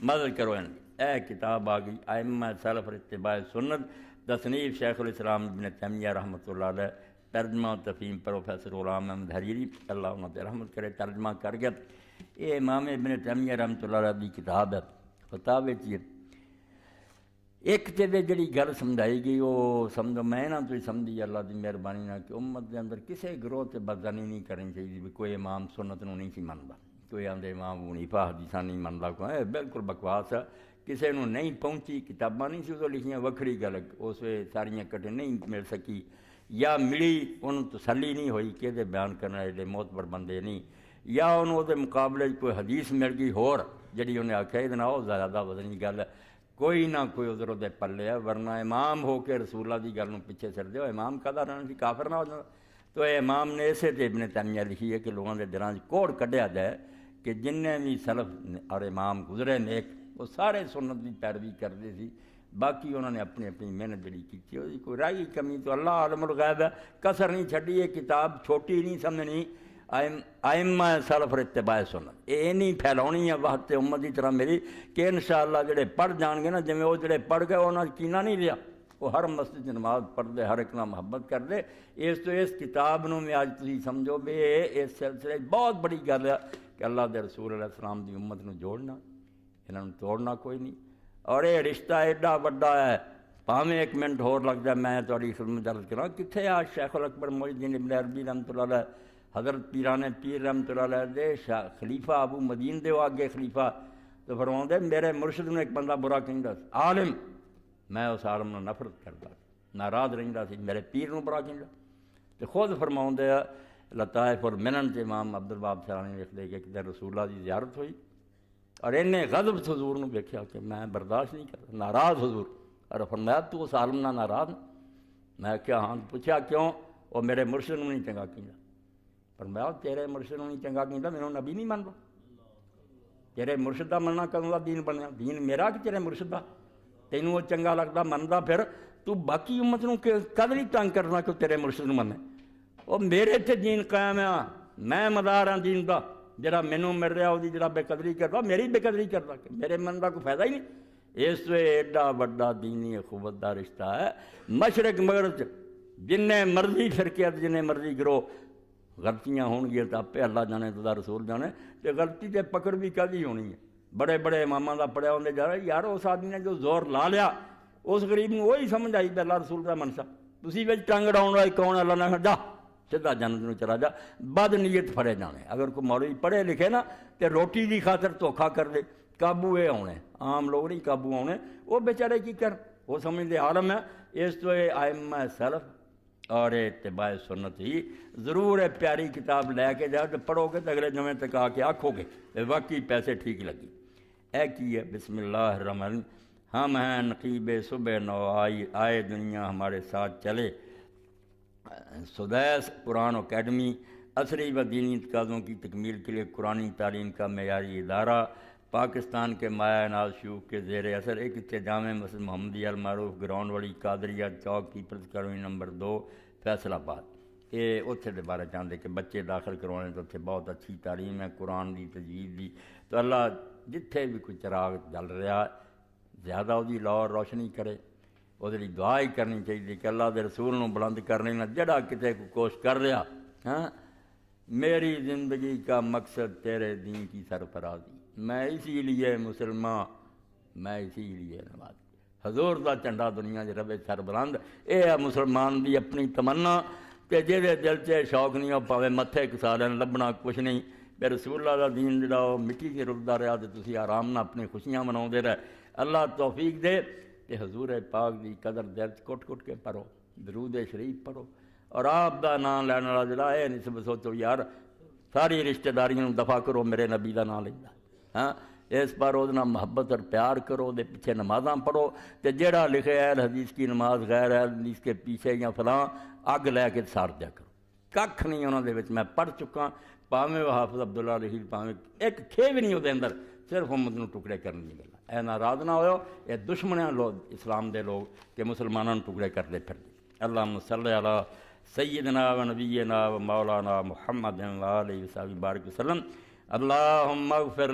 مدد کرو ان کی۔ اے کتاب آ گئی ائمہ سلف اتباع سنت، تصنیف شیخ الاسلام ابن تیمیہ رحمۃ اللہ علیہ، ترجمہ و تفہیم پروفیسر غلام احمد حریری اللہ انہوں نے رحمت کرے، ترجمہ کر گیا۔ یہ امام ابن تیمیہ رحمۃ اللہ علیہ کی کتاب ہے فتاوی چ ایک تے جڑی گل سمجھائی گئی وہ سمجھو میں نہ تو سمجھی اللہ کی مہربانی نہ کہ امت دے اندر کسی گروہ تے بدزنی نہیں کرنی چاہیے بھی کوئی امام سنت نو نہیں سی منتا، کوئی آندے امام حنیفہ حدیثاں نہیں منتا، کوئی بالکل بکواس ہے، کسی نو نہیں پہنچی، کتاباں نہیں سی ادو لکھیاں، وکھری گل اس وے ساریاں کٹے نہیں مل سکی یا ملی انہوں تسلی نہیں ہوئی کہ یہ بیان کرنا ایڈے معتبر بندے نہیں، یا انہوں دے مقابلے کوئی حدیث مل گئی ہور جڑی انہیں آخیا یہ وہ زیادہ وزنی گل ہے، کوئی نہ کوئی ادھر ادھر پلے ہے، ورنہ امام ہو کے رسول اللہ کی گل پیچھے چڑھ دے امام کدا رہنا سی، کافر نہ ہو جاتا۔ تو یہ امام نے اسے تے ابن تیمیہ لکھی ہے کہ لوگوں کے دلاں کوڑ کڈیا جائے کہ جن بھی سلف اور امام گزرے نیک وہ سارے سنت کی پیروی کرتے سی، باقی انہوں نے اپنی اپنی محنت جڑی کی وہ کوئی رائی کمی تو اللہ عالم الغیب ہے، کسر نہیں چھڈی، یہ کتاب چھوٹی نہیں سمجھنی، ائمہ سلف اتباع سنت یہ نہیں پھیلاونی ہے وحدت امت کی طرح میری کہ انشاءاللہ جڑے پڑھ جان گے نا جویں وہ جڑے پڑھ گئے انہاں کینہ نہیں لیا، وہ ہر مسجد نماز پڑھ دے، ہر ایک نال محبت کر دے۔ اس تو اس کتاب نو میں اج تسی سمجھو بے اس سلسلے بہت بڑی گل ہے کہ اللہ دے رسول علیہ السلام دی امت نو جوڑنا، انہاں نو توڑنا کوئی نہیں، اور یہ رشتہ ایڈا وڈا ہے پاویں ایک منٹ ہور لگ جائے میں تہاڈی خدمت عرض کراں کتھے آ شیخ الاکبر محی الدین ابن عربی رحمۃ اللہ علیہ حضرت پیران پیر رحمۃ اللہ علیہ دے خلیفہ ابو مدین دے آگے خلیفہ تو فرماؤندے میرے مرشد نے ایک بندہ برا کہندا سی عالم، میں اس عالم نو نفرت کردا ناراض رہندا سی، میرے پیر نو برا کہندا تو خود فرماؤندے لطائف المنن تے امام عبد الوہاب سرانی لکھ دے کہ ایک دن رسول اللہ دی زیارت ہوئی اور انہیں غضب حضور نو دیکھا کہ میں برداشت نہیں کرتا، ناراض حضور، اور فرمایا تو اس عالم نہ ناراض؟ میں کیا ہاں، پوچھا کیوں؟ وہ میرے مرشد نو نہیں چنگا کیندا، فرمایا تیرے مرشد نو نہیں چنگا کیندا مینوں نبی نہیں مندا، تیرے مرشد دا مننا کدوں دا دین بنیا؟ دین میرا کہ تیرے مرشد دا؟ تینوں وہ چنگا لگدا مندا پھر تو باقی امت نو کد نہیں تنگ کرنا کہ تیرے مرشد نو منے؟ وہ میرے تے دین قائم ہے، میں مدار ہاں دین دا، جڑا مینوں مل رہا وہ جڑا بے قدری کرتا میری بے قدری کرتا کہ میرے من کا کوئی فائدہ ہی نہیں۔ اس سے ایڈا وڈا دینی اخوت دا رشتہ ہے، مشرق مغرب جن مرضی فرقے جن مرضی گروہ غلطیاں ہون گیا تو آپے اللہ جانے تو رسول جانے، تو غلطی تے پکڑ بھی کدی ہونی ہے۔ بڑے بڑے اماماں دا پڑھیا ہوندے جا رہا یار اس آدمی نے جو زور لا لیا اس غریب نو وہی سمجھ آئی کہ اللہ رسول دا منشا، تسی وچ ٹنگ اڑاؤن والے کون؟ اللہ نے جا سیدھا جنت نو چلا جا، بد نیت پھڑے جانے۔ اگر کوئی مولوی پڑھے لکھے نا تے روٹی دی خاطر دھوکھا کر دے قابو اے آنے، عام لوگ نہیں قابو آنے، وہ بیچارے کی کر وہ سمجھتے عالم ہے۔ اس تو ائمہ سلف اور اتباع سنت ہی ضرور ہے، پیاری کتاب لے کے جاؤ تو پڑھو گے تو اگلے جمعے تک آ کے آکھو گے واقعی پیسے ٹھیک لگی۔ اے کی ہے بسم اللہ الرحمن، ہم ہیں نقیب صبح نو آئے دنیا ہمارے ساتھ چلے، سدیس قرآن اکیڈمی عصری و دینی تقاضوں کی تکمیل کے لیے قرآنی تعلیم کا معیاری ادارہ پاکستان کے مایہ ناز شیوخ کے زیر اثر ایک جامع مسجد محمدیہ المعروف گراؤنڈ والی قادریہ چوک پیپلز کالونی نمبر 2 فیصل آباد۔ یہ اتنے کے بارے چاہتے کہ بچے داخل کروانے تو اتنے بہت اچھی تعلیم ہے قرآن دی تجوید دی، تو اللہ جتھے بھی کوئی چراغ جل رہا زیادہ وہی لو روشنی کرے، وہ دعا ہی کرنی چاہیے کہ اللہ دے رسول نو بلند کرنے نہ جڑا کتے کو کوشش کر رہا ہاں میری زندگی کا مقصد تیرے دین کی سرفرازی، میں اسی لیے مسلمان، میں اسی لیے نمازی، حضور دا جھنڈا دنیا دے رہے سر بلند، اے ہے مسلمان دی اپنی تمنا کہ جہدے دل چ شوق نہیں ہو پاوے متھے کسا لین لبنا کچھ نہیں، پھر رسول اللہ دا دین جڑا وہ مٹی کے رلدا رہا تو تسی آرام نہ اپنی خوشیاں مناؤندے رہے۔ اللہ توفیق دے کہ حضور پاک دی قدر دل کٹ کٹ کے پڑھو، درود شریف پڑھو، اور آپ دا نام لین والا جڑا ہے نہیں سب سوچو یار ساری رشتہ داریاں دفع کرو میرے نبی دا نام لیندا ہاں، اس پر وہ محبت اور پیار کرو، دے پیچھے نمازاں پڑھو، تے جڑا لکھے اہل حدیث کی نماز غیر اہل حدیث کے پیچھے یا فلاں اگ لے کے ساڑ دیا کرو، کھ نہیں انہوں دے وچ میں پڑھ چکا، پاویں وہ حافظ عبداللہ رحیل پاویں ایک کھے بھی نہیں وہ دے اندر، صرف امت نو ٹکڑے کرنے کی گل اے ناراض نہ ہوئے، اے دشمنیاں لوگ اسلام دے لوگ کہ مسلمانوں ٹکڑے کرتے پھر دے۔ اللہم صلی علی سیدنا و نبینا و مولانا محمد و آلہ و صحبہ بارک وسلم۔ اللہم اغفر